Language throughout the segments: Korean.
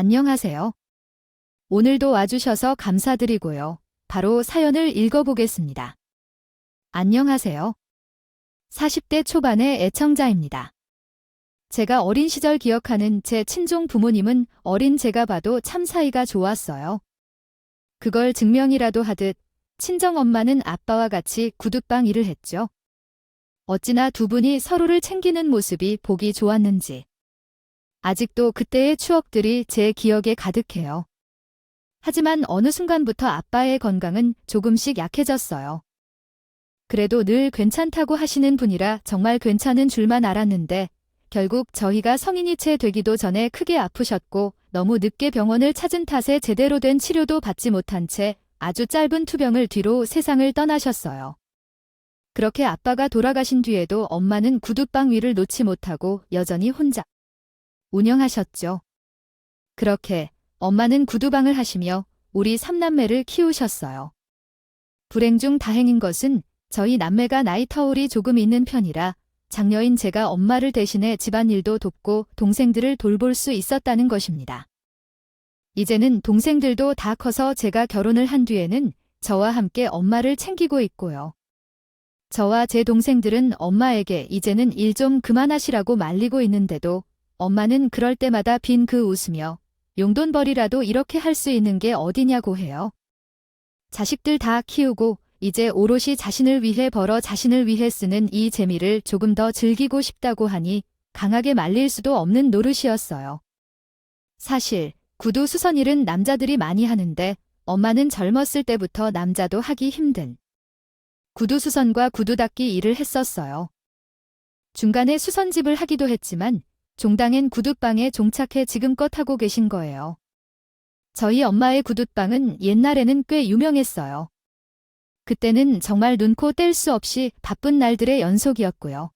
안녕하세요. 오늘도 와주셔서 감사드리고요. 바로 사연을 읽어보겠습니다. 안녕하세요. 40대 초반의 애청자입니다. 제가 어린 시절 기억하는 제 친종 부모님은 어린 제가 봐도 참 사이가 좋았어요. 그걸 증명이라도 하듯 친정엄마는 아빠와 같이 구둣방 일을 했죠. 어찌나 두 분이 서로를 챙기는 모습이 보기 좋았는지. 아직도 그때의 추억들이 제 기억에 가득해요. 하지만 어느 순간부터 아빠의 건강은 조금씩 약해졌어요. 그래도 늘 괜찮다고 하시는 분이라 정말 괜찮은 줄만 알았는데 결국 저희가 성인이 채 되기도 전에 크게 아프셨고 너무 늦게 병원을 찾은 탓에 제대로 된 치료도 받지 못한 채 아주 짧은 투병을 뒤로 세상을 떠나셨어요. 그렇게 아빠가 돌아가신 뒤에도 엄마는 구둣방 위를 놓지 못하고 여전히 혼자 운영하셨죠. 그렇게 엄마는 구두방을 하시며 우리 3남매를 키우셨어요. 불행 중 다행인 것은 저희 남매가 나이 터울이 조금 있는 편이라 장녀인 제가 엄마를 대신해 집안일도 돕고 동생들을 돌볼 수 있었다는 것입니다. 이제는 동생들도 다 커서 제가 결혼을 한 뒤에는 저와 함께 엄마를 챙기고 있고요. 저와 제 동생들은 엄마에게 이제는 일 좀 그만하시라고 말리고 있는데도 엄마는 그럴 때마다 빈 그 웃으며 용돈벌이라도 이렇게 할 수 있는 게 어디냐고 해요. 자식들 다 키우고 이제 오롯이 자신을 위해 벌어 자신을 위해 쓰는 이 재미를 조금 더 즐기고 싶다고 하니 강하게 말릴 수도 없는 노릇이었어요. 사실 구두 수선 일은 남자들이 많이 하는데 엄마는 젊었을 때부터 남자도 하기 힘든 구두 수선과 구두 닦기 일을 했었어요. 중간에 수선집을 하기도 했지만 종당엔 구둣방에 종착해 지금껏 하고 계신 거예요. 저희 엄마의 구둣방은 옛날에는 꽤 유명했어요. 그때는 정말 눈코 뗄 수 없이 바쁜 날들의 연속이었고요.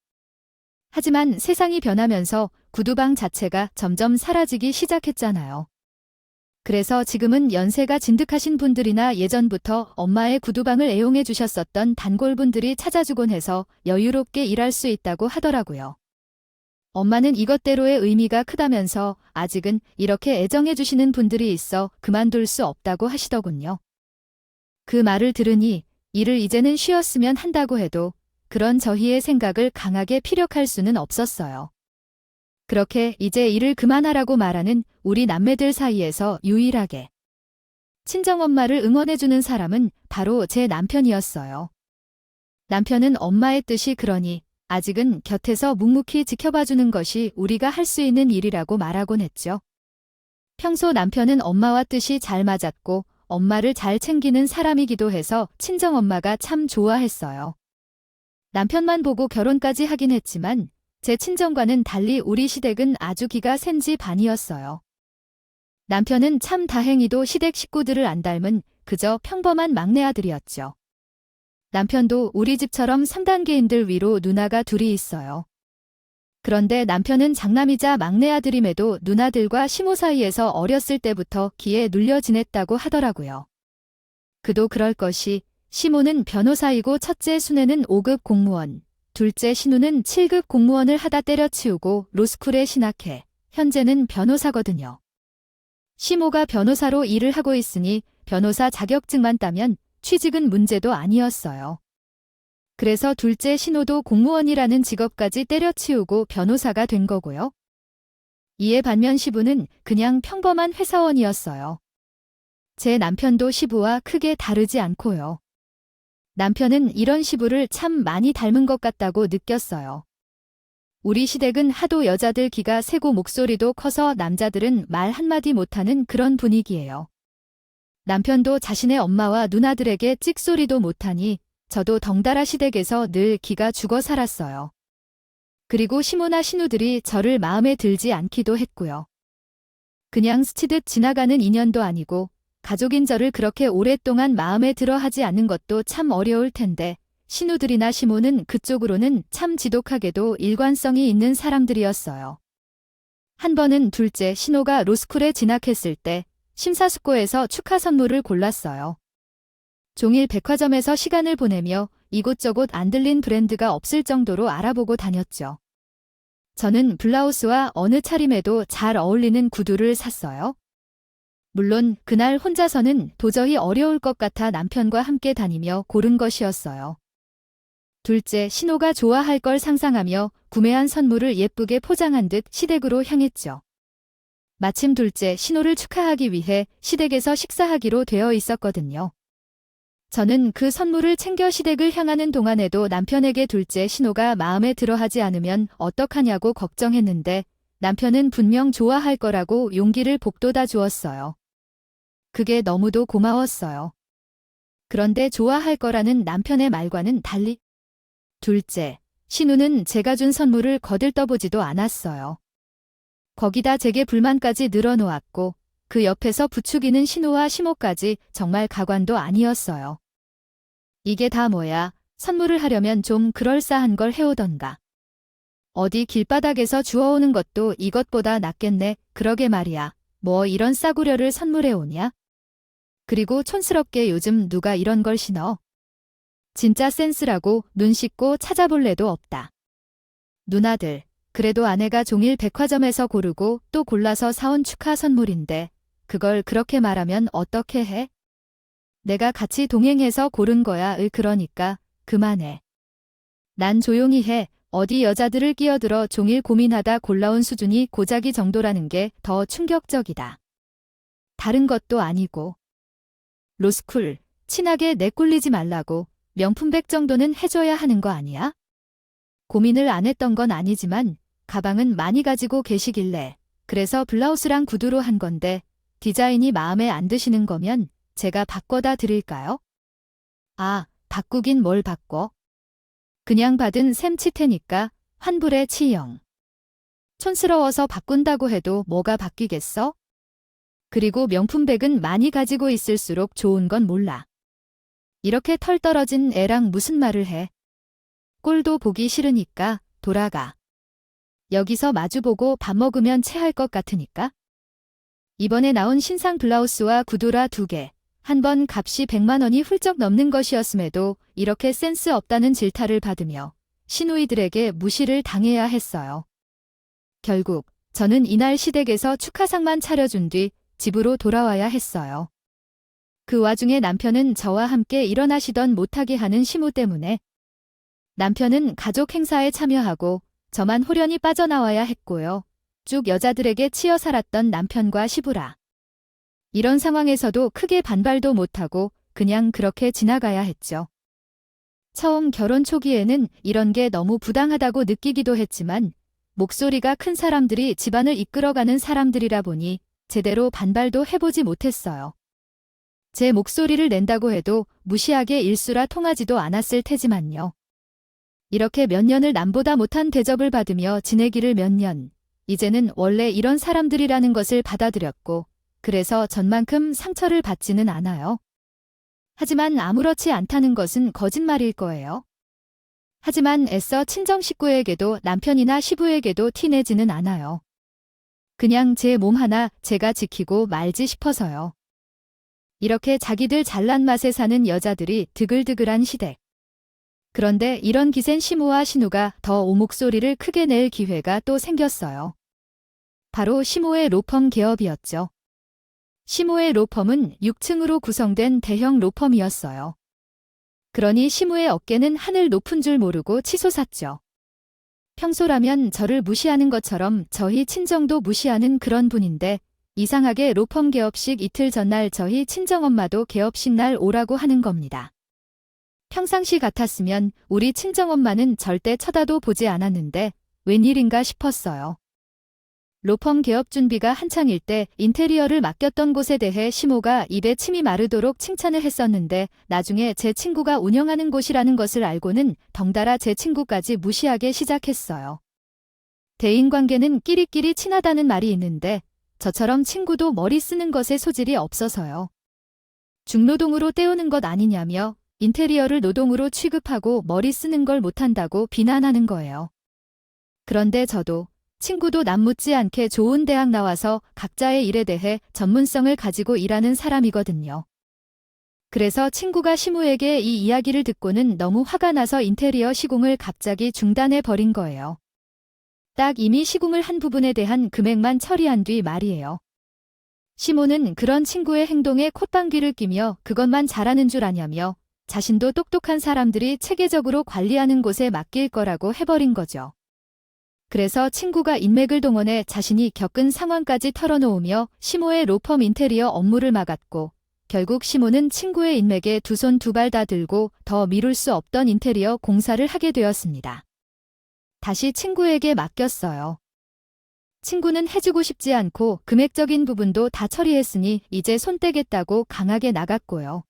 하지만 세상이 변하면서 구두방 자체가 점점 사라지기 시작했잖아요. 그래서 지금은 연세가 진득하신 분들이나 예전부터 엄마의 구두방을 애용해 주셨었던 단골분들이 찾아주곤 해서 여유롭게 일할 수 있다고 하더라고요. 엄마는 이것대로의 의미가 크다면서 아직은 이렇게 애정해 주시는 분들이 있어 그만둘 수 없다고 하시더군요. 그 말을 들으니 일을 이제는 쉬었으면 한다고 해도 그런 저희의 생각을 강하게 피력할 수는 없었어요. 그렇게 이제 일을 그만하라고 말하는 우리 남매들 사이에서 유일하게 친정엄마를 응원해주는 사람은 바로 제 남편이었어요. 남편은 엄마의 뜻이 그러니 아직은 곁에서 묵묵히 지켜봐주는 것이 우리가 할 수 있는 일이라고 말하곤 했죠. 평소 남편은 엄마와 뜻이 잘 맞았고 엄마를 잘 챙기는 사람이기도 해서 친정엄마가 참 좋아했어요. 남편만 보고 결혼까지 하긴 했지만 제 친정과는 달리 우리 시댁은 아주 기가 센 집안이었어요. 남편은 참 다행히도 시댁 식구들을 안 닮은 그저 평범한 막내 아들이었죠. 남편도 우리 집처럼 3단계인들 위로 누나가 둘이 있어요. 그런데 남편은 장남이자 막내 아들임에도 누나들과 시모 사이에서 어렸을 때부터 기에 눌려 지냈다고 하더라고요. 그도 그럴 것이 시모는 변호사이고 첫째 순애는 5급 공무원, 둘째 신우는 7급 공무원을 하다 때려치우고 로스쿨에 진학해 현재는 변호사거든요. 시모가 변호사로 일을 하고 있으니 변호사 자격증만 따면 취직은 문제도 아니었어요. 그래서 둘째 신우도 공무원이라는 직업까지 때려치우고 변호사가 된 거고요. 이에 반면 시부는 그냥 평범한 회사원이었어요. 제 남편도 시부와 크게 다르지 않고요. 남편은 이런 시부를 참 많이 닮은 것 같다고 느꼈어요. 우리 시댁은 하도 여자들 기가 세고 목소리도 커서 남자들은 말 한마디 못하는 그런 분위기예요. 남편도 자신의 엄마와 누나들에게 찍소리도 못하니 저도 덩달아 시댁에서 늘 기가 죽어 살았어요. 그리고 시모나 신우들이 저를 마음에 들지 않기도 했고요. 그냥 스치듯 지나가는 인연도 아니고 가족인 저를 그렇게 오랫동안 마음에 들어 하지 않는 것도 참 어려울 텐데 신우들이나 시모는 그쪽으로는 참 지독하게도 일관성이 있는 사람들이었어요. 한 번은 둘째 신호가 로스쿨에 진학했을 때 심사숙고해서 축하 선물을 골랐어요. 종일 백화점에서 시간을 보내며 이곳저곳 안 들린 브랜드가 없을 정도로 알아보고 다녔죠. 저는 블라우스와 어느 차림에도 잘 어울리는 구두를 샀어요. 물론 그날 혼자서는 도저히 어려울 것 같아 남편과 함께 다니며 고른 것이었어요. 둘째, 신호가 좋아할 걸 상상하며 구매한 선물을 예쁘게 포장한 듯 시댁으로 향했죠. 마침 둘째, 신호를 축하하기 위해 시댁에서 식사하기로 되어 있었거든요. 저는 그 선물을 챙겨 시댁을 향하는 동안에도 남편에게 둘째 신호가 마음에 들어하지 않으면 어떡하냐고 걱정했는데 남편은 분명 좋아할 거라고 용기를 북돋아 주었어요. 그게 너무도 고마웠어요. 그런데 좋아할 거라는 남편의 말과는 달리 둘째, 신우는 제가 준 선물을 거들떠보지도 않았어요. 거기다 제게 불만까지 늘어놓았고 그 옆에서 부추기는 신우와 시모까지 정말 가관도 아니었어요. 이게 다 뭐야? 선물을 하려면 좀 그럴싸한 걸 해오던가. 어디 길바닥에서 주워오는 것도 이것보다 낫겠네. 그러게 말이야. 뭐 이런 싸구려를 선물해오냐? 그리고 촌스럽게 요즘 누가 이런 걸 신어? 진짜 센스라고 눈 씻고 찾아볼 애도 없다. 누나들, 그래도 아내가 종일 백화점에서 고르고 또 골라서 사온 축하 선물인데 그걸 그렇게 말하면 어떻게 해? 내가 같이 동행해서 고른 거야. 그러니까 그만해. 난 조용히 해. 어디 여자들을 끼어들어 종일 고민하다 골라온 수준이 고작이 정도라는 게 더 충격적이다. 다른 것도 아니고. 로스쿨, 친하게 내꼴리지 말라고 명품백 정도는 해줘야 하는 거 아니야? 고민을 안 했던 건 아니지만 가방은 많이 가지고 계시길래 그래서 블라우스랑 구두로 한 건데 디자인이 마음에 안 드시는 거면 제가 바꿔다 드릴까요? 아, 바꾸긴 뭘 바꿔? 그냥 받은 셈 치테니까 환불의 치영. 촌스러워서 바꾼다고 해도 뭐가 바뀌겠어? 그리고 명품백은 많이 가지고 있을수록 좋은 건 몰라. 이렇게 털 떨어진 애랑 무슨 말을 해? 꼴도 보기 싫으니까 돌아가. 여기서 마주보고 밥 먹으면 체할 것 같으니까. 이번에 나온 신상 블라우스와 구두라 2개. 한 번 값이 100만 원이 훌쩍 넘는 것이었음에도 이렇게 센스 없다는 질타를 받으며 시누이들에게 무시를 당해야 했어요. 결국 저는 이날 시댁에서 축하상만 차려준 뒤 집으로 돌아와야 했어요. 그 와중에 남편은 저와 함께 일어나시던 못하게 하는 시무 때문에 남편은 가족 행사에 참여하고 저만 홀연히 빠져나와야 했고요. 쭉 여자들에게 치여 살았던 남편과 시부라. 이런 상황에서도 크게 반발도 못하고 그냥 그렇게 지나가야 했죠. 처음 결혼 초기에는 이런 게 너무 부당하다고 느끼기도 했지만 목소리가 큰 사람들이 집안을 이끌어가는 사람들이라 보니 제대로 반발도 해보지 못했어요. 제 목소리를 낸다고 해도 무시하게 일수라 통하지도 않았을 테지만요. 이렇게 몇 년을 남보다 못한 대접을 받으며 지내기를 몇 년, 이제는 원래 이런 사람들이라는 것을 받아들였고 그래서 전만큼 상처를 받지는 않아요. 하지만 아무렇지 않다는 것은 거짓말일 거예요. 하지만 애써 친정 식구에게도 남편이나 시부에게도 티내지는 않아요. 그냥 제 몸 하나 제가 지키고 말지 싶어서요. 이렇게 자기들 잘난 맛에 사는 여자들이 드글드글한 시댁. 그런데 이런 기센 시무와 신우가 더 오목소리를 크게 낼 기회가 또 생겼어요. 바로 시무의 로펌 개업이었죠. 시무의 로펌은 6층으로 구성된 대형 로펌이었어요. 그러니 시무의 어깨는 하늘 높은 줄 모르고 치솟았죠. 평소라면 저를 무시하는 것처럼 저희 친정도 무시하는 그런 분인데 이상하게 로펌 개업식 이틀 전날 저희 친정엄마도 개업식 날 오라고 하는 겁니다. 평상시 같았으면 우리 친정엄마는 절대 쳐다도 보지 않았는데 웬일인가 싶었어요. 로펌 개업 준비가 한창일 때 인테리어를 맡겼던 곳에 대해 시모가 입에 침이 마르도록 칭찬을 했었는데 나중에 제 친구가 운영하는 곳이라는 것을 알고는 덩달아 제 친구까지 무시하기 시작했어요. 대인관계는 끼리끼리 친하다는 말이 있는데 저처럼 친구도 머리 쓰는 것에 소질이 없어서요. 중노동으로 때우는 것 아니냐며 인테리어를 노동으로 취급하고 머리 쓰는 걸 못한다고 비난하는 거예요. 그런데 저도 친구도 남 못지 않게 좋은 대학 나와서 각자의 일에 대해 전문성을 가지고 일하는 사람이거든요. 그래서 친구가 시무에게 이 이야기를 듣고는 너무 화가 나서 인테리어 시공을 갑자기 중단해 버린 거예요. 딱 이미 시공을 한 부분에 대한 금액만 처리한 뒤 말이에요. 시모는 그런 친구의 행동에 콧방귀를 뀌며 그것만 잘하는 줄 아냐며 자신도 똑똑한 사람들이 체계적으로 관리하는 곳에 맡길 거라고 해버린 거죠. 그래서 친구가 인맥을 동원해 자신이 겪은 상황까지 털어놓으며 시모의 로펌 인테리어 업무를 막았고 결국 시모는 친구의 인맥에 두 손 두 발 다 들고 더 미룰 수 없던 인테리어 공사를 하게 되었습니다. 다시 친구에게 맡겼어요. 친구는 해주고 싶지 않고 금액적인 부분도 다 처리했으니 이제 손 떼겠다고 강하게 나갔고요.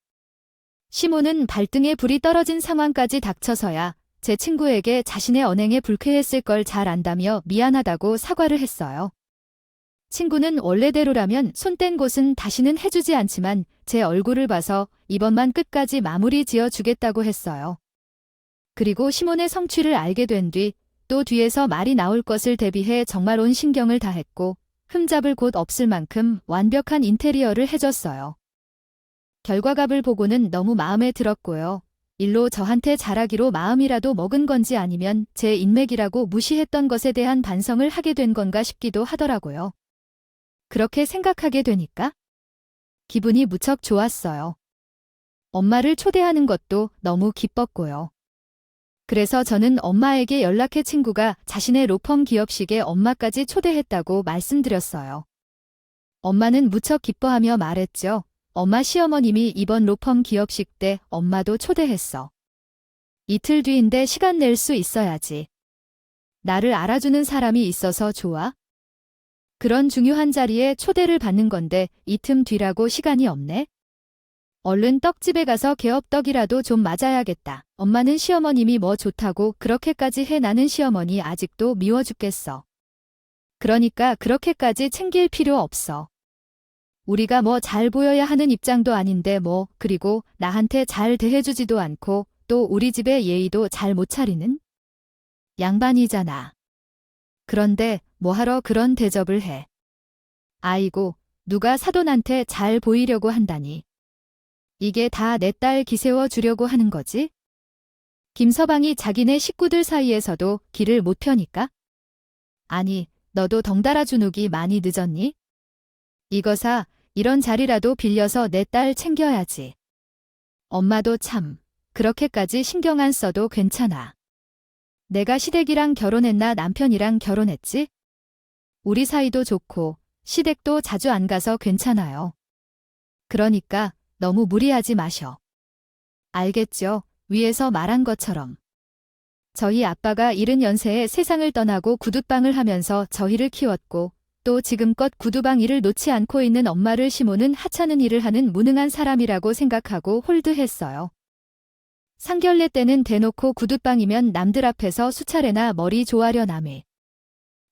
시모는 발등에 불이 떨어진 상황까지 닥쳐서야 제 친구에게 자신의 언행에 불쾌했을 걸 잘 안다며 미안하다고 사과를 했어요. 친구는 원래대로라면 손 뗀 곳은 다시는 해주지 않지만 제 얼굴을 봐서 이번만 끝까지 마무리 지어주겠다고 했어요. 그리고 시몬의 성취를 알게 된 뒤 또 뒤에서 말이 나올 것을 대비해 정말 온 신경을 다했고 흠잡을 곳 없을 만큼 완벽한 인테리어를 해줬어요. 결과값을 보고는 너무 마음에 들었고요. 일로 저한테 잘하기로 마음이라도 먹은 건지 아니면 제 인맥이라고 무시했던 것에 대한 반성을 하게 된 건가 싶기도 하더라고요. 그렇게 생각하게 되니까 기분이 무척 좋았어요. 엄마를 초대하는 것도 너무 기뻤고요. 그래서 저는 엄마에게 연락해 친구가 자신의 로펌 기업식에 엄마까지 초대했다고 말씀드렸어요. 엄마는 무척 기뻐하며 말했죠. 엄마 시어머님이 이번 로펌 기업식 때 엄마도 초대했어. 이틀 뒤인데 시간 낼 수 있어야지. 나를 알아주는 사람이 있어서 좋아? 그런 중요한 자리에 초대를 받는 건데 이 틈 뒤라고 시간이 없네? 얼른 떡집에 가서 개업떡이라도 좀 맞아야겠다. 엄마는 시어머님이 뭐 좋다고 그렇게까지 해. 나는 시어머니 아직도 미워 죽겠어. 그러니까 그렇게까지 챙길 필요 없어. 우리가 뭐 잘 보여야 하는 입장도 아닌데 뭐. 그리고 나한테 잘 대해주지도 않고 또 우리 집에 예의도 잘 못 차리는 양반이잖아. 그런데 뭐하러 그런 대접을 해. 아이고, 누가 사돈한테 잘 보이려고 한다니. 이게 다 내 딸 기세워 주려고 하는 거지? 김서방이 자기네 식구들 사이에서도 길을 못 펴니까? 아니, 너도 덩달아 주눅이 많이 늦었니? 이거사, 이런 자리라도 빌려서 내 딸 챙겨야지. 엄마도 참, 그렇게까지 신경 안 써도 괜찮아. 내가 시댁이랑 결혼했나 남편이랑 결혼했지? 우리 사이도 좋고 시댁도 자주 안 가서 괜찮아요. 그러니까 너무 무리하지 마셔. 알겠죠? 위에서 말한 것처럼. 저희 아빠가 70연세에 세상을 떠나고 구두방을 하면서 저희를 키웠고 또 지금껏 구두방 일을 놓지 않고 있는 엄마를 시모는 하찮은 일을 하는 무능한 사람이라고 생각하고 홀드했어요. 상견례 때는 대놓고 구두방이면 남들 앞에서 수차례나 머리 조아려 남의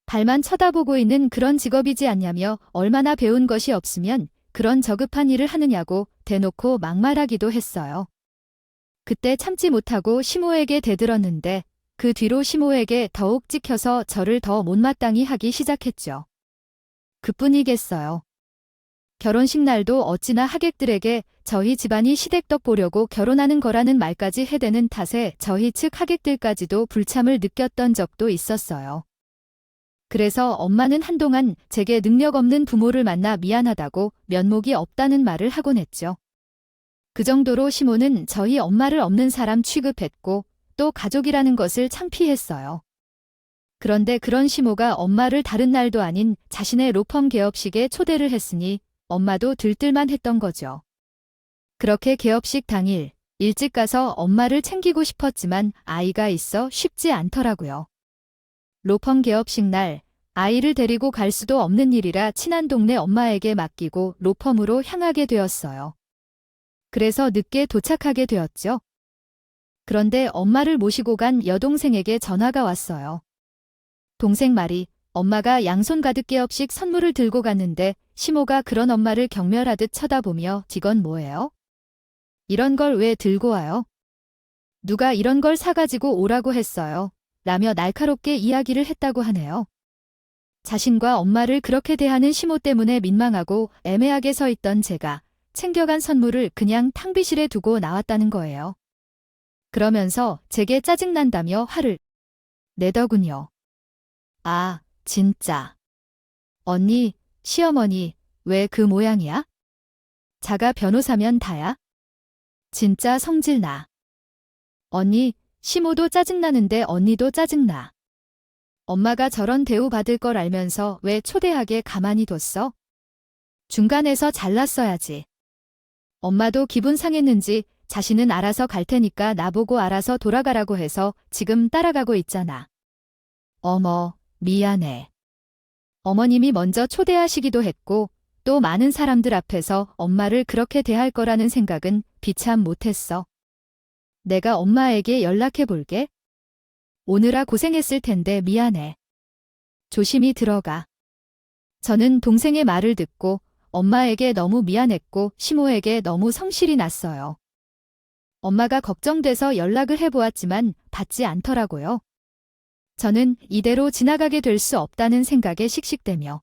발만 쳐다보고 있는 그런 직업이지 않냐며 얼마나 배운 것이 없으면 그런 저급한 일을 하느냐고 대놓고 막말하기도 했어요. 그때 참지 못하고 시모에게 대들었는데 그 뒤로 시모에게 더욱 찍혀서 저를 더 못마땅히 하기 시작했죠. 그뿐이겠어요. 결혼식 날도 어찌나 하객들에게 저희 집안이 시댁떡 보려고 결혼하는 거라는 말까지 해대는 탓에 저희 측 하객들까지도 불참을 느꼈던 적도 있었어요. 그래서 엄마는 한동안 제게 능력 없는 부모를 만나 미안하다고 면목이 없다는 말을 하곤 했죠. 그 정도로 시모는 저희 엄마를 없는 사람 취급했고 또 가족이라는 것을 창피했어요. 그런데 그런 시모가 엄마를 다른 날도 아닌 자신의 로펌 개업식에 초대를 했으니 엄마도 들뜰만 했던 거죠. 그렇게 개업식 당일 일찍 가서 엄마를 챙기고 싶었지만 아이가 있어 쉽지 않더라고요. 로펌 개업식 날 아이를 데리고 갈 수도 없는 일이라 친한 동네 엄마에게 맡기고 로펌으로 향하게 되었어요. 그래서 늦게 도착하게 되었죠. 그런데 엄마를 모시고 간 여동생에게 전화가 왔어요. 동생 말이 엄마가 양손 가득 개업식 선물을 들고 갔는데 시모가 그런 엄마를 경멸하듯 쳐다보며 이건 뭐예요? 이런 걸 왜 들고 와요? 누가 이런 걸 사가지고 오라고 했어요? 라며 날카롭게 이야기를 했다고 하네요. 자신과 엄마를 그렇게 대하는 시모 때문에 민망하고 애매하게 서 있던 제가 챙겨간 선물을 그냥 탕비실에 두고 나왔다는 거예요. 그러면서 제게 짜증난다며 화를 내더군요. 아, 진짜. 언니, 시어머니, 왜 그 모양이야? 자가 변호사면 다야? 진짜 성질나. 언니, 시모도 짜증나는데 언니도 짜증나. 엄마가 저런 대우 받을 걸 알면서 왜 초대하게 가만히 뒀어? 중간에서 잘랐어야지. 엄마도 기분 상했는지 자신은 알아서 갈 테니까 나보고 알아서 돌아가라고 해서 지금 따라가고 있잖아. 어머, 미안해. 어머님이 먼저 초대하시기도 했고 또 많은 사람들 앞에서 엄마를 그렇게 대할 거라는 생각은 비참 못했어. 내가 엄마에게 연락해 볼게. 오느라 고생했을 텐데 미안해. 조심히 들어가. 저는 동생의 말을 듣고 엄마에게 너무 미안했고 시모에게 너무 성실이 났어요. 엄마가 걱정돼서 연락을 해보았지만 받지 않더라고요. 저는 이대로 지나가게 될 수 없다는 생각에 씩씩대며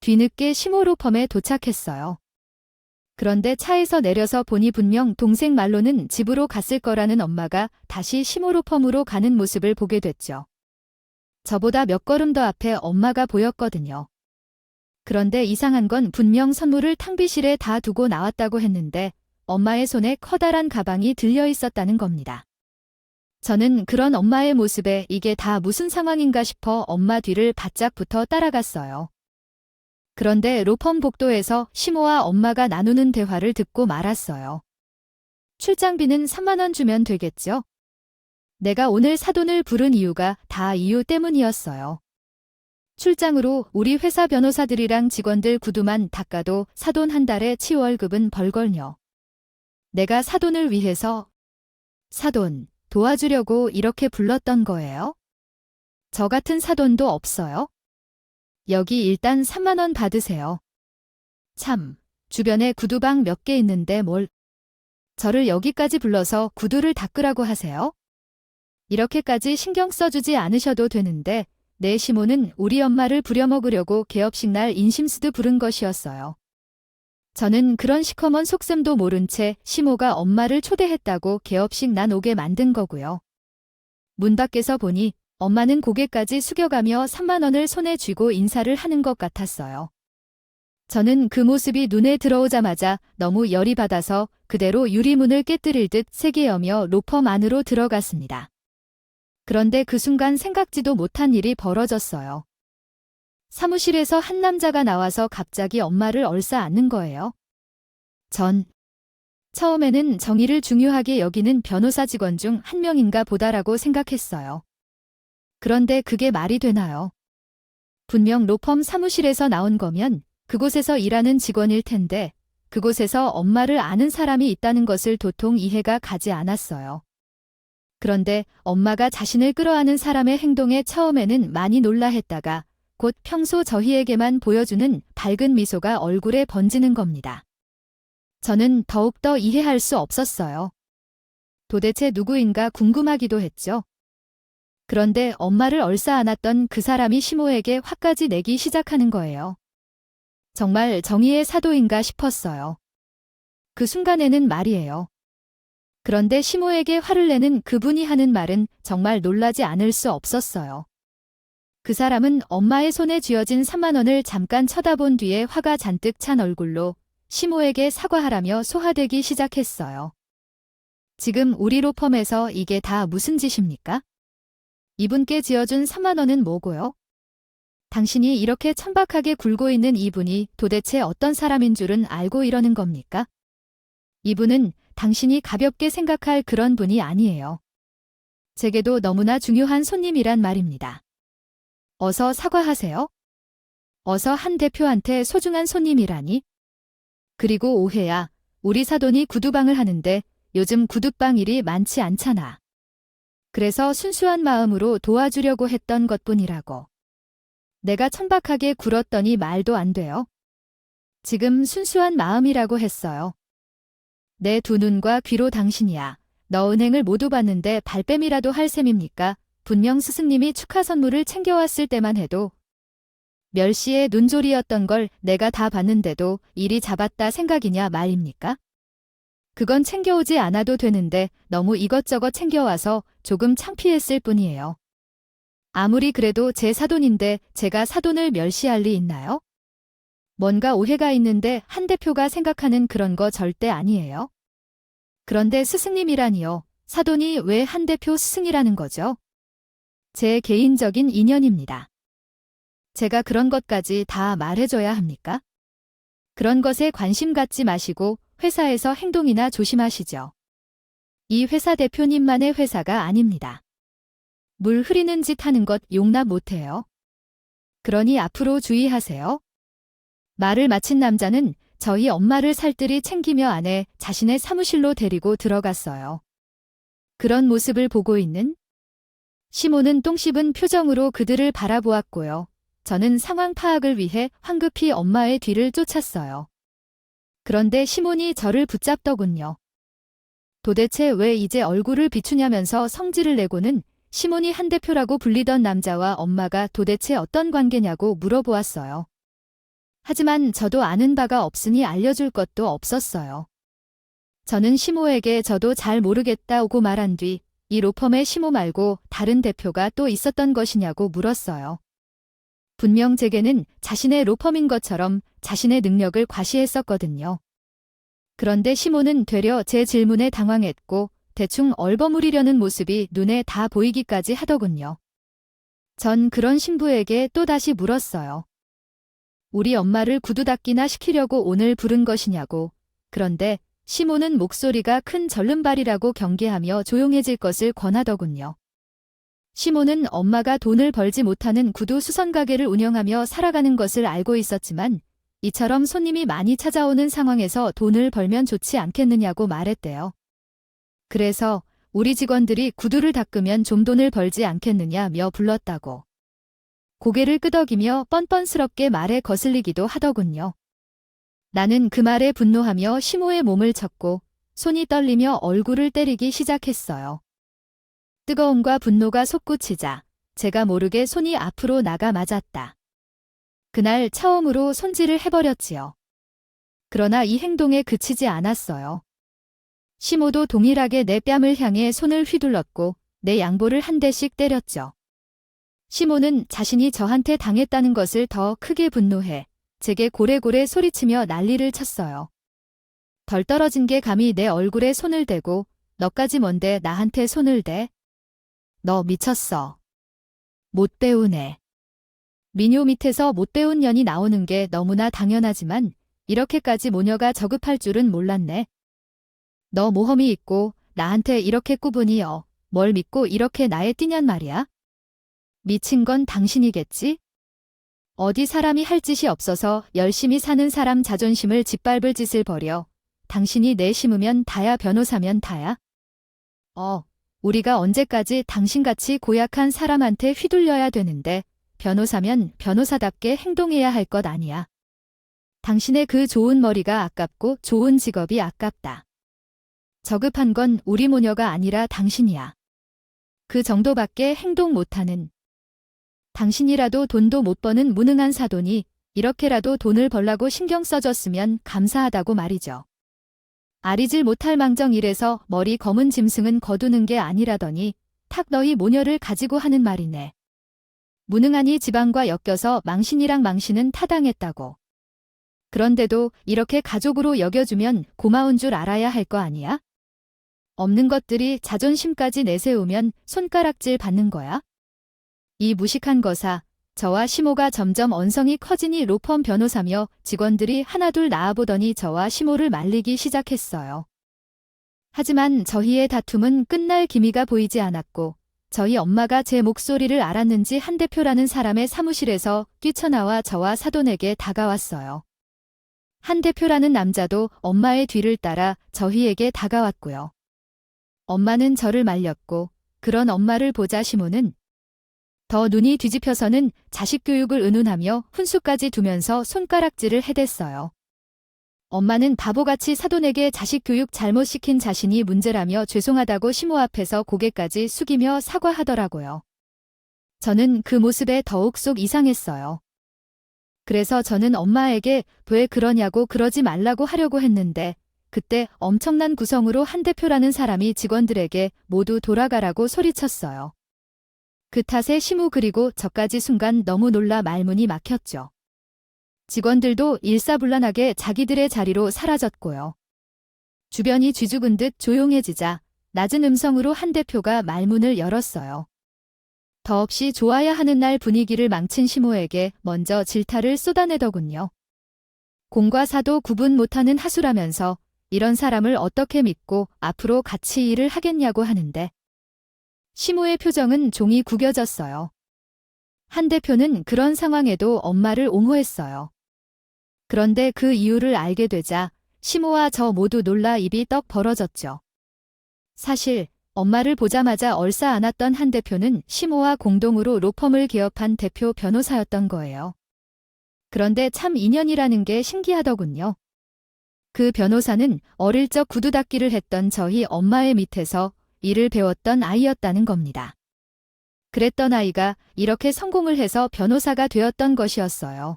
뒤늦게 시모로펌에 도착했어요. 그런데 차에서 내려서 보니 분명 동생 말로는 집으로 갔을 거라는 엄마가 다시 시모로펌으로 가는 모습을 보게 됐죠. 저보다 몇 걸음 더 앞에 엄마가 보였거든요. 그런데 이상한 건 분명 선물을 탕비실에 다 두고 나왔다고 했는데 엄마의 손에 커다란 가방이 들려 있었다는 겁니다. 저는 그런 엄마의 모습에 이게 다 무슨 상황인가 싶어 엄마 뒤를 바짝 붙어 따라갔어요. 그런데 로펌 복도에서 시모와 엄마가 나누는 대화를 듣고 말았어요. 출장비는 3만 원 주면 되겠죠? 내가 오늘 사돈을 부른 이유가 다 이유 때문이었어요. 출장으로 우리 회사 변호사들이랑 직원들 구두만 닦아도 사돈 한 달에 치월급은 벌걸요. 내가 사돈을 위해서 사돈 도와주려고 이렇게 불렀던 거예요? 저 같은 사돈도 없어요? 여기 일단 3만 원 받으세요. 참, 주변에 구두방 몇 개 있는데 뭘 저를 여기까지 불러서 구두를 닦으라고 하세요? 이렇게까지 신경 써주지 않으셔도 되는데 내 시모는 우리 엄마를 부려먹으려고 개업식 날 인심스드 부른 것이었어요. 저는 그런 시커먼 속셈도 모른 채 시모가 엄마를 초대했다고 개업식 난 오게 만든 거고요. 문 밖에서 보니 엄마는 고개까지 숙여가며 3만 원을 손에 쥐고 인사를 하는 것 같았어요. 저는 그 모습이 눈에 들어오자마자 너무 열이 받아서 그대로 유리문을 깨뜨릴 듯 세게여며 로펌 안으로 들어갔습니다. 그런데 그 순간 생각지도 못한 일이 벌어졌어요. 사무실에서 한 남자가 나와서 갑자기 엄마를 얼싸안는 거예요. 전 처음에는 정의를 중요하게 여기는 변호사 직원 중 한 명인가 보다라고 생각했어요. 그런데 그게 말이 되나요? 분명 로펌 사무실에서 나온 거면 그곳에서 일하는 직원일 텐데 그곳에서 엄마를 아는 사람이 있다는 것을 도통 이해가 가지 않았어요. 그런데 엄마가 자신을 끌어안은 사람의 행동에 처음에는 많이 놀라했다가 곧 평소 저희에게만 보여주는 밝은 미소가 얼굴에 번지는 겁니다. 저는 더욱더 이해할 수 없었어요. 도대체 누구인가 궁금하기도 했죠. 그런데 엄마를 얼싸안았던 그 사람이 시모에게 화까지 내기 시작하는 거예요. 정말 정의의 사도인가 싶었어요. 그 순간에는 말이에요. 그런데 시모에게 화를 내는 그분이 하는 말은 정말 놀라지 않을 수 없었어요. 그 사람은 엄마의 손에 쥐어진 3만 원을 잠깐 쳐다본 뒤에 화가 잔뜩 찬 얼굴로 시모에게 사과하라며 소화되기 시작했어요. 지금 우리 로펌에서 이게 다 무슨 짓입니까? 이분께 지어준 3만 원은 뭐고요? 당신이 이렇게 천박하게 굴고 있는 이분이 도대체 어떤 사람인 줄은 알고 이러는 겁니까? 이분은 당신이 가볍게 생각할 그런 분이 아니에요. 제게도 너무나 중요한 손님이란 말입니다. 어서 사과하세요. 어서 한 대표한테 소중한 손님이라니. 그리고 오해야, 우리 사돈이 구두방을 하는데 요즘 구두방 일이 많지 않잖아. 그래서 순수한 마음으로 도와주려고 했던 것뿐이라고. 내가 천박하게 굴었더니 말도 안 돼요. 지금 순수한 마음이라고 했어요. 내 두 눈과 귀로 당신이야. 너 은행을 모두 봤는데 발뺌이라도 할 셈입니까? 분명 스승님이 축하 선물을 챙겨왔을 때만 해도 멸시의 눈졸이었던 걸 내가 다 봤는데도 이리 잡았다 생각이냐 말입니까? 그건 챙겨오지 않아도 되는데 너무 이것저것 챙겨와서 조금 창피했을 뿐이에요. 아무리 그래도 제 사돈인데 제가 사돈을 멸시할 리 있나요? 뭔가 오해가 있는데 한 대표가 생각하는 그런 거 절대 아니에요. 그런데 스승님이라니요. 사돈이 왜 한 대표 스승이라는 거죠? 제 개인적인 인연입니다. 제가 그런 것까지 다 말해줘야 합니까? 그런 것에 관심 갖지 마시고 회사에서 행동이나 조심하시죠. 이 회사 대표님만의 회사가 아닙니다. 물 흐리는 짓 하는 것 용납 못해요. 그러니 앞으로 주의하세요. 말을 마친 남자는 저희 엄마를 살뜰히 챙기며 안에 자신의 사무실로 데리고 들어갔어요. 그런 모습을 보고 있는 시모는 똥 씹은 표정으로 그들을 바라보았고요. 저는 상황 파악을 위해 황급히 엄마의 뒤를 쫓았어요. 그런데 시몬이 저를 붙잡더군요. 도대체 왜 이제 얼굴을 비추냐면서 성질을 내고는 시몬이 한 대표라고 불리던 남자와 엄마가 도대체 어떤 관계냐고 물어보았어요. 하지만 저도 아는 바가 없으니 알려줄 것도 없었어요. 저는 시모에게 저도 잘 모르겠다고 말한 뒤 이 로펌의 시모 말고 다른 대표가 또 있었던 것이냐고 물었어요. 분명 제게는 자신의 로펌인 것처럼 자신의 능력을 과시했었거든요. 그런데 시모는 되려 제 질문에 당황했고 대충 얼버무리려는 모습이 눈에 다 보이기까지 하더군요. 전 그런 신부에게 또다시 물었어요. 우리 엄마를 구두 닦기나 시키려고 오늘 부른 것이냐고. 그런데 시모는 목소리가 큰 절름발이라고 경계하며 조용해질 것을 권하더군요. 시모는 엄마가 돈을 벌지 못하는 구두 수선 가게를 운영하며 살아가는 것을 알고 있었지만 이처럼 손님이 많이 찾아오는 상황에서 돈을 벌면 좋지 않겠느냐고 말했대요. 그래서 우리 직원들이 구두를 닦으면 좀 돈을 벌지 않겠느냐며 불렀다고. 고개를 끄덕이며 뻔뻔스럽게 말에 거슬리기도 하더군요. 나는 그 말에 분노하며 시모의 몸을 쳤고 손이 떨리며 얼굴을 때리기 시작했어요. 뜨거움과 분노가 솟구치자 제가 모르게 손이 앞으로 나가 맞았다. 그날 처음으로 손질을 해버렸지요. 그러나 이 행동에 그치지 않았어요. 시모도 동일하게 내 뺨을 향해 손을 휘둘렀고 내 양보를 한 대씩 때렸죠. 시모는 자신이 저한테 당했다는 것을 더 크게 분노해 제게 고래고래 소리치며 난리를 쳤어요. 덜 떨어진 게 감히 내 얼굴에 손을 대고 너까지 뭔데 나한테 손을 대? 너 미쳤어. 못 배운 애. 미녀 밑에서 못 배운 년이 나오는 게 너무나 당연하지만 이렇게까지 모녀가 저급할 줄은 몰랐네. 너 모험이 있고 나한테 이렇게 꾸분이여. 뭘 믿고 이렇게 나에 뛰냔 말이야? 미친 건 당신이겠지? 어디 사람이 할 짓이 없어서 열심히 사는 사람 자존심을 짓밟을 짓을 벌여. 당신이 내 심으면 다야 변호사면 다야? 우리가 언제까지 당신같이 고약한 사람한테 휘둘려야 되는데 변호사면 변호사답게 행동해야 할 것 아니야. 당신의 그 좋은 머리가 아깝고 좋은 직업이 아깝다. 저급한 건 우리 모녀가 아니라 당신이야. 그 정도밖에 행동 못하는. 당신이라도 돈도 못 버는 무능한 사돈이 이렇게라도 돈을 벌라고 신경 써줬으면 감사하다고 말이죠. 아리질 못할 망정 이래서 머리 검은 짐승은 거두는 게 아니라더니 탁 너희 모녀를 가지고 하는 말이네. 무능하니 지방과 엮여서 망신이랑 망신은 타당했다고. 그런데도 이렇게 가족으로 여겨주면 고마운 줄 알아야 할 거 아니야? 없는 것들이 자존심까지 내세우면 손가락질 받는 거야? 이 무식한 거사, 저와 시모가 점점 언성이 커지니 로펌 변호사며 직원들이 하나둘 나아보더니 저와 시모를 말리기 시작했어요. 하지만 저희의 다툼은 끝날 기미가 보이지 않았고 저희 엄마가 제 목소리를 알았는지 한 대표라는 사람의 사무실에서 뛰쳐나와 저와 사돈에게 다가왔어요. 한 대표라는 남자도 엄마의 뒤를 따라 저희에게 다가왔고요. 엄마는 저를 말렸고 그런 엄마를 보자 시모는 더 눈이 뒤집혀서는 자식 교육을 의논하며 훈수까지 두면서 손가락질을 해댔어요. 엄마는 바보같이 사돈에게 자식 교육 잘못 시킨 자신이 문제라며 죄송하다고 시모 앞에서 고개까지 숙이며 사과하더라고요. 저는 그 모습에 더욱 속 이상했어요. 그래서 저는 엄마에게 왜 그러냐고 그러지 말라고 하려고 했는데 그때 엄청난 구성으로 한 대표라는 사람이 직원들에게 모두 돌아가라고 소리쳤어요. 그 탓에 시모 그리고 저까지 순간 너무 놀라 말문이 막혔죠. 직원들도 일사불란하게 자기들의 자리로 사라졌고요. 주변이 쥐죽은 듯 조용해지자 낮은 음성으로 한 대표가 말문을 열었어요. 더없이 좋아야 하는 날 분위기를 망친 시모에게 먼저 질타를 쏟아내더군요. 공과 사도 구분 못하는 하수라면서 이런 사람을 어떻게 믿고 앞으로 같이 일을 하겠냐고 하는데 시모의 표정은 종이 구겨졌어요. 한 대표는 그런 상황에도 엄마를 옹호했어요. 그런데 그 이유를 알게 되자 시모와 저 모두 놀라 입이 떡 벌어졌죠. 사실 엄마를 보자마자 얼싸안았던 한 대표는 시모와 공동으로 로펌을 개업한 대표 변호사였던 거예요. 그런데 참 인연이라는 게 신기하더군요. 그 변호사는 어릴 적 구두 닦기를 했던 저희 엄마의 밑에서 일을 배웠던 아이였다는 겁니다. 그랬던 아이가 이렇게 성공을 해서 변호사가 되었던 것이었어요.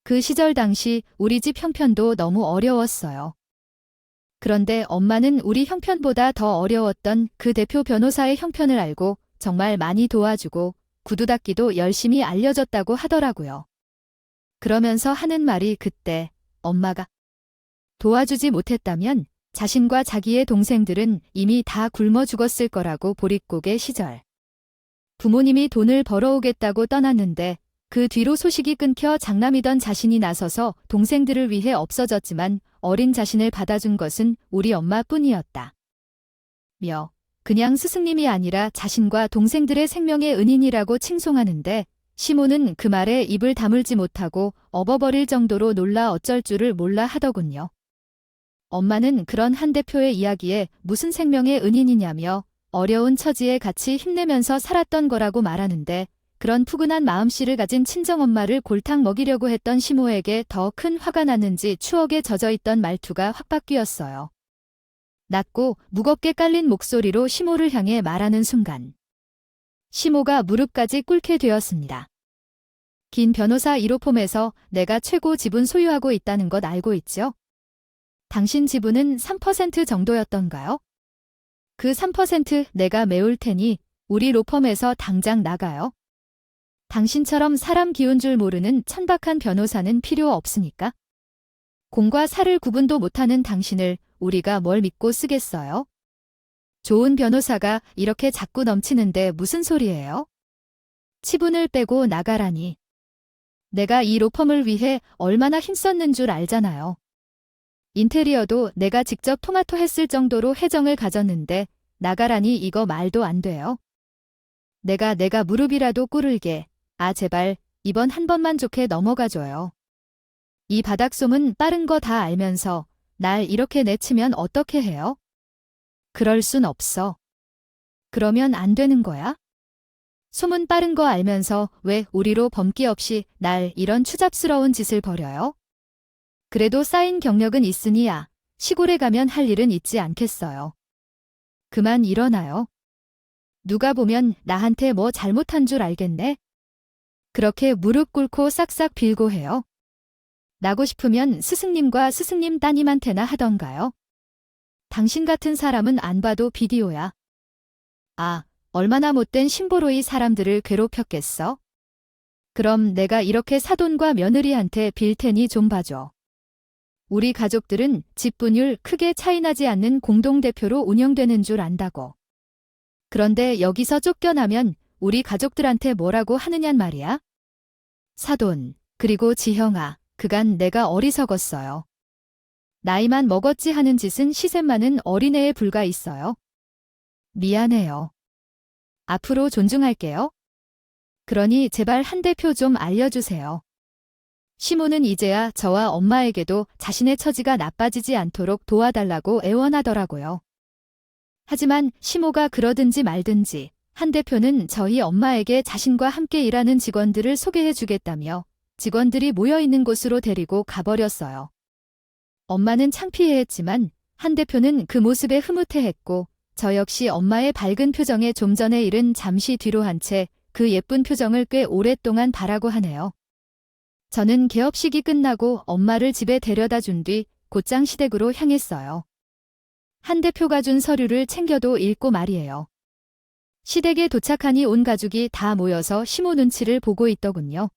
그 시절 당시 우리 집 형편도 너무 어려웠어요. 그런데 엄마는 우리 형편보다 더 어려웠던 그 대표 변호사의 형편을 알고 정말 많이 도와주고 구두 닦기도 열심히 알려줬다고 하더라고요. 그러면서 하는 말이 그때 엄마가 도와주지 못했다면 자신과 자기의 동생들은 이미 다 굶어 죽었을 거라고 보릿고개 시절. 부모님이 돈을 벌어오겠다고 떠났는데 그 뒤로 소식이 끊겨 장남이던 자신이 나서서 동생들을 위해 없어졌지만 어린 자신을 받아준 것은 우리 엄마뿐이었다. 그냥 스승님이 아니라 자신과 동생들의 생명의 은인이라고 칭송하는데 시모는 그 말에 입을 다물지 못하고 업어버릴 정도로 놀라 어쩔 줄을 몰라 하더군요. 엄마는 그런 한 대표의 이야기에 무슨 생명의 은인이냐며 어려운 처지에 같이 힘내면서 살았던 거라고 말하는데 그런 푸근한 마음씨를 가진 친정엄마를 골탕 먹이려고 했던 시모에게 더 큰 화가 났는지 추억에 젖어있던 말투가 확 바뀌었어요. 낮고 무겁게 깔린 목소리로 시모를 향해 말하는 순간 시모가 무릎까지 꿇게 되었습니다. 긴 변호사 1호폼에서 내가 최고 지분 소유하고 있다는 것 알고 있죠? 당신 지분은 3% 정도였던가요? 그 3% 내가 메울 테니 우리 로펌에서 당장 나가요. 당신처럼 사람 기운 줄 모르는 천박한 변호사는 필요 없으니까. 공과 사를 구분도 못하는 당신을 우리가 뭘 믿고 쓰겠어요? 좋은 변호사가 이렇게 자꾸 넘치는데 무슨 소리예요? 치분을 빼고 나가라니. 내가 이 로펌을 위해 얼마나 힘썼는 줄 알잖아요. 인테리어도 내가 직접 토마토 했을 정도로 애정을 가졌는데 나가라니 이거 말도 안 돼요. 내가 무릎이라도 꿇을게. 제발 이번 한 번만 좋게 넘어가줘요. 이 바닥솜은 빠른 거 다 알면서 날 이렇게 내치면 어떻게 해요? 그럴 순 없어. 그러면 안 되는 거야? 솜은 빠른 거 알면서 왜 우리로 범기 없이 날 이런 추잡스러운 짓을 벌여요? 그래도 쌓인 경력은 있으니 시골에 가면 할 일은 있지 않겠어요. 그만 일어나요. 누가 보면 나한테 뭐 잘못한 줄 알겠네. 그렇게 무릎 꿇고 싹싹 빌고 해요. 나고 싶으면 스승님과 스승님 따님한테나 하던가요. 당신 같은 사람은 안 봐도 비디오야. 얼마나 못된 심보로 이 사람들을 괴롭혔겠어? 그럼 내가 이렇게 사돈과 며느리한테 빌 테니 좀 봐줘. 우리 가족들은 집 분율 크게 차이나지 않는 공동대표로 운영되는 줄 안다고. 그런데 여기서 쫓겨나면 우리 가족들한테 뭐라고 하느냔 말이야? 사돈, 그리고 지형아, 그간 내가 어리석었어요. 나이만 먹었지 하는 짓은 시샘 많은 어린애에 불과 있어요. 미안해요. 앞으로 존중할게요. 그러니 제발 한 대표 좀 알려주세요. 시모는 이제야 저와 엄마에게도 자신의 처지가 나빠지지 않도록 도와달라고 애원하더라고요. 하지만 시모가 그러든지 말든지 한 대표는 저희 엄마에게 자신과 함께 일하는 직원들을 소개해주겠다며 직원들이 모여있는 곳으로 데리고 가버렸어요. 엄마는 창피해했지만 한 대표는 그 모습에 흐뭇해했고 저 역시 엄마의 밝은 표정에 좀 전의 일은 잠시 뒤로 한 채 그 예쁜 표정을 꽤 오랫동안 바라고 하네요. 저는 개업식이 끝나고 엄마를 집에 데려다 준 뒤 곧장 시댁으로 향했어요. 한 대표가 준 서류를 챙겨도 읽고 말이에요. 시댁에 도착하니 온 가족이 다 모여서 시모 눈치를 보고 있더군요.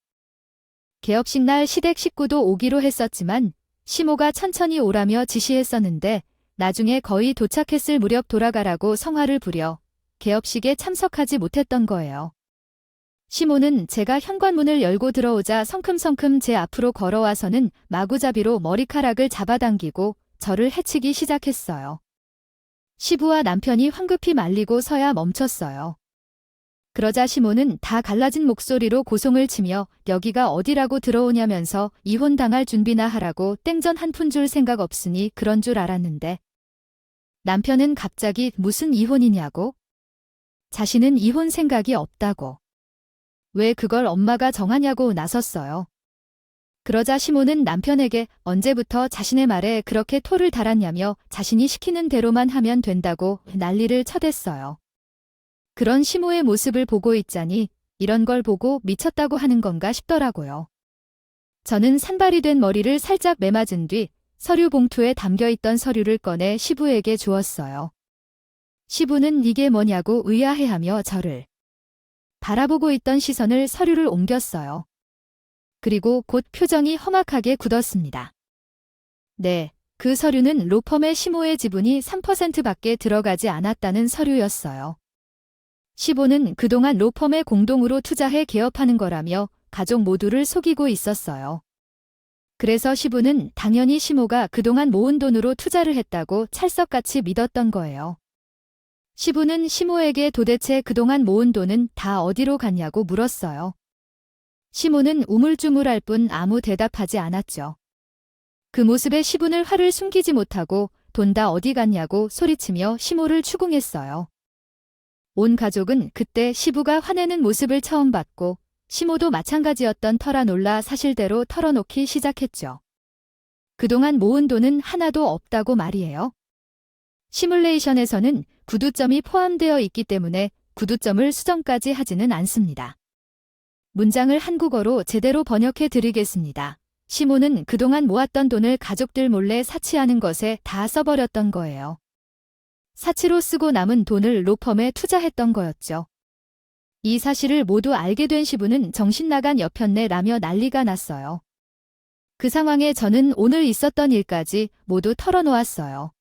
개업식 날 시댁 식구도 오기로 했었지만 시모가 천천히 오라며 지시했었는데 나중에 거의 도착했을 무렵 돌아가라고 성화를 부려 개업식에 참석하지 못했던 거예요. 시모는 제가 현관문을 열고 들어오자 성큼성큼 제 앞으로 걸어와서는 마구잡이로 머리카락을 잡아당기고 저를 해치기 시작했어요. 시부와 남편이 황급히 말리고서야 멈췄어요. 그러자 시모는 다 갈라진 목소리로 고송을 치며 여기가 어디라고 들어오냐면서 이혼당할 준비나 하라고 땡전 한 푼 줄 생각 없으니 그런 줄 알았는데 남편은 갑자기 무슨 이혼이냐고? 자신은 이혼 생각이 없다고. 왜 그걸 엄마가 정하냐고 나섰어요. 그러자 시모는 남편에게 언제부터 자신의 말에 그렇게 토를 달았냐며 자신이 시키는 대로만 하면 된다고 난리를 쳐댔어요. 그런 시모의 모습을 보고 있자니 이런 걸 보고 미쳤다고 하는 건가 싶더라고요. 저는 산발이 된 머리를 살짝 매맞은 뒤 서류 봉투에 담겨있던 서류를 꺼내 시부에게 주었어요. 시부는 이게 뭐냐고 의아해하며 저를 바라보고 있던 시선을 서류를 옮겼어요. 그리고 곧 표정이 험악하게 굳었습니다. 네, 그 서류는 로펌의 시모의 지분이 3%밖에 들어가지 않았다는 서류였어요. 시부는 그동안 로펌에 공동으로 투자해 개업하는 거라며 가족 모두를 속이고 있었어요. 그래서 시부는 당연히 시모가 그동안 모은 돈으로 투자를 했다고 찰떡같이 믿었던 거예요. 시부는 시모에게 도대체 그동안 모은 돈은 다 어디로 갔냐고 물었어요. 시모는 우물쭈물할 뿐 아무 대답하지 않았죠. 그 모습에 시부는 화를 숨기지 못하고 돈 다 어디 갔냐고 소리치며 시모를 추궁했어요. 온 가족은 그때 시부가 화내는 모습을 처음 봤고 시모도 마찬가지였던 터라 놀라 사실대로 털어놓기 시작했죠. 그동안 모은 돈은 하나도 없다고 말이에요. 시뮬레이션에서는 구두점이 포함되어 있기 때문에 구두점을 수정까지 하지는 않습니다. 문장을 한국어로 제대로 번역해 드리겠습니다. 시모는 그동안 모았던 돈을 가족들 몰래 사치하는 것에 다 써버렸던 거예요. 사치로 쓰고 남은 돈을 로펌에 투자했던 거였죠. 이 사실을 모두 알게 된 시부는 정신나간 여편네라며 난리가 났어요. 그 상황에 저는 오늘 있었던 일까지 모두 털어놓았어요.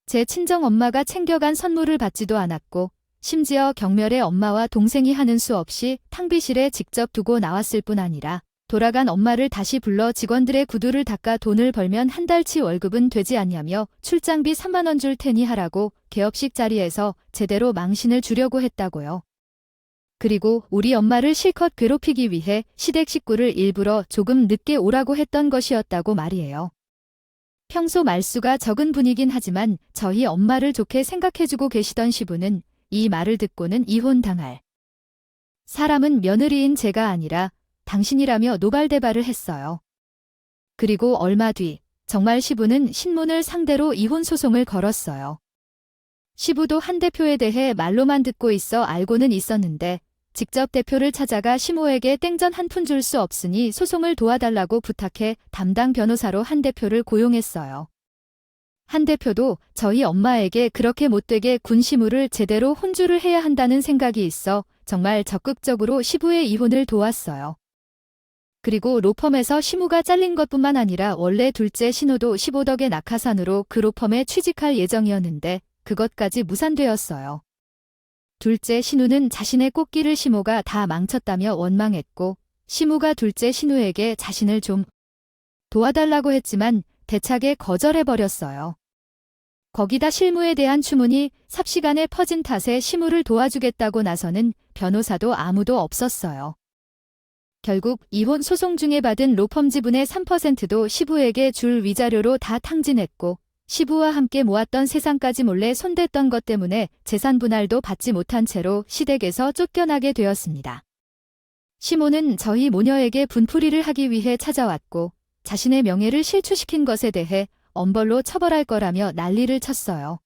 제 친정엄마가 챙겨간 선물을 받지도 않았고 심지어 경멸의 엄마와 동생이 하는 수 없이 탕비실에 직접 두고 나왔을 뿐 아니라 돌아간 엄마를 다시 불러 직원들의 구두를 닦아 돈을 벌면 한 달치 월급은 되지 않냐며 출장비 3만 원 줄 테니 하라고 개업식 자리에서 제대로 망신을 주려고 했다고요. 그리고 우리 엄마를 실컷 괴롭히기 위해 시댁 식구를 일부러 조금 늦게 오라고 했던 것이었다고 말이에요. 평소 말수가 적은 분이긴 하지만 저희 엄마를 좋게 생각해주고 계시던 시부는 이 말을 듣고는 이혼당할 사람은 며느리인 제가 아니라 당신이라며 노발대발을 했어요. 그리고 얼마 뒤 정말 시부는 신문을 상대로 이혼 소송을 걸었어요. 시부도 한 대표에 대해 말로만 듣고 있어 알고는 있었는데 직접 대표를 찾아가 시모에게 땡전 한 푼 줄 수 없으니 소송을 도와달라고 부탁해 담당 변호사로 한 대표를 고용했어요. 한 대표도 저희 엄마에게 그렇게 못되게 군시무를 제대로 혼주를 해야 한다는 생각이 있어 정말 적극적으로 시부의 이혼을 도왔어요. 그리고 로펌에서 시무가 잘린 것뿐만 아니라 원래 둘째 신우도 15덕의 낙하산으로 그 로펌에 취직할 예정이었는데 그것까지 무산되었어요. 둘째 신우는 자신의 꽃길을 시모가 다 망쳤다며 원망했고 시무가 둘째 신우에게 자신을 좀 도와달라고 했지만 대차게 거절해버렸어요. 거기다 실무에 대한 추문이 삽시간에 퍼진 탓에 시무를 도와주겠다고 나서는 변호사도 아무도 없었어요. 결국 이혼 소송 중에 받은 로펌 지분의 3%도 시부에게 줄 위자료로 다 탕진했고 시부와 함께 모았던 세상까지 몰래 손댔던 것 때문에 재산 분할도 받지 못한 채로 시댁에서 쫓겨나게 되었습니다. 시모는 저희 모녀에게 분풀이를 하기 위해 찾아왔고 자신의 명예를 실추시킨 것에 대해 엄벌로 처벌할 거라며 난리를 쳤어요.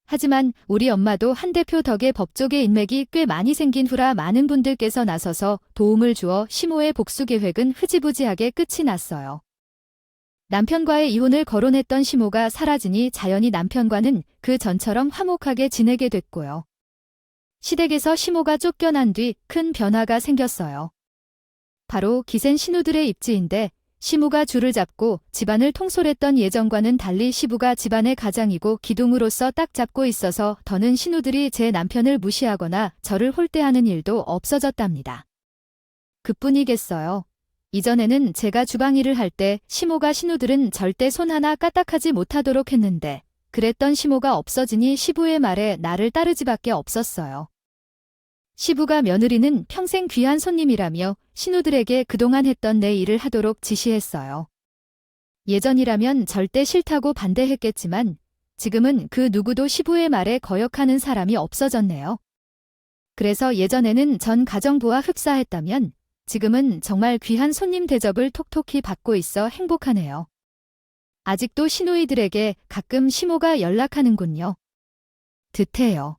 하지만 우리 엄마도 한 대표 덕에 법조계 인맥이 꽤 많이 생긴 후라 많은 분들께서 나서서 도움을 주어 시모의 복수 계획은 흐지부지하게 끝이 났어요. 남편과의 이혼을 거론했던 시모가 사라지니 자연히 남편과는 그 전처럼 화목하게 지내게 됐고요. 시댁에서 시모가 쫓겨난 뒤 큰 변화가 생겼어요. 바로 기센 신우들의 입지인데 시무가 줄을 잡고 집안을 통솔했던 예전과는 달리 시부가 집안의 가장이고 기둥으로서 딱 잡고 있어서 더는 신우들이 제 남편을 무시하거나 저를 홀대하는 일도 없어졌답니다. 그뿐이겠어요. 이전에는 제가 주방 일을 할 때 시모가 신우들은 절대 손 하나 까딱하지 못하도록 했는데 그랬던 시모가 없어지니 시부의 말에 나를 따르지밖에 없었어요. 시부가 며느리는 평생 귀한 손님이라며 신우들에게 그동안 했던 내 일을 하도록 지시했어요. 예전이라면 절대 싫다고 반대했겠지만 지금은 그 누구도 시부의 말에 거역하는 사람이 없어졌네요. 그래서 예전에는 전 가정부와 흡사했다면 지금은 정말 귀한 손님 대접을 톡톡히 받고 있어 행복하네요. 아직도 시누이들에게 가끔 시모가 연락하는군요. 듯해요.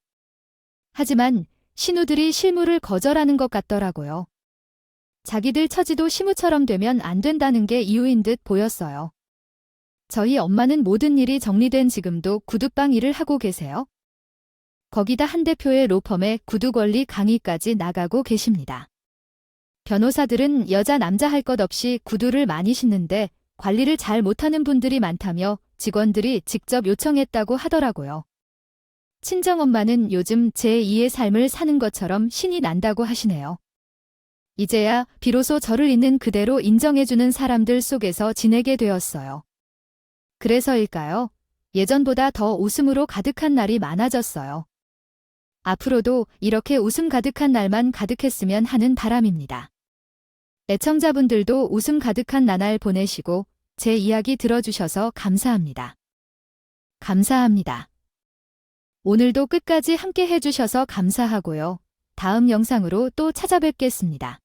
하지만 신우들이 실무를 거절하는 것 같더라고요. 자기들 처지도 시무처럼 되면 안 된다는 게 이유인 듯 보였어요. 저희 엄마는 모든 일이 정리된 지금도 구두방 일을 하고 계세요. 거기다 한 대표의 로펌에 구두 권리 강의까지 나가고 계십니다. 변호사들은 여자 남자 할 것 없이 구두를 많이 신는데 관리를 잘 못하는 분들이 많다며 직원들이 직접 요청했다고 하더라고요. 친정엄마는 요즘 제2의 삶을 사는 것처럼 신이 난다고 하시네요. 이제야 비로소 저를 있는 그대로 인정해주는 사람들 속에서 지내게 되었어요. 그래서일까요? 예전보다 더 웃음으로 가득한 날이 많아졌어요. 앞으로도 이렇게 웃음 가득한 날만 가득했으면 하는 바람입니다. 애청자분들도 웃음 가득한 나날 보내시고 제 이야기 들어주셔서 감사합니다. 감사합니다. 오늘도 끝까지 함께 해주셔서 감사하고요. 다음 영상으로 또 찾아뵙겠습니다.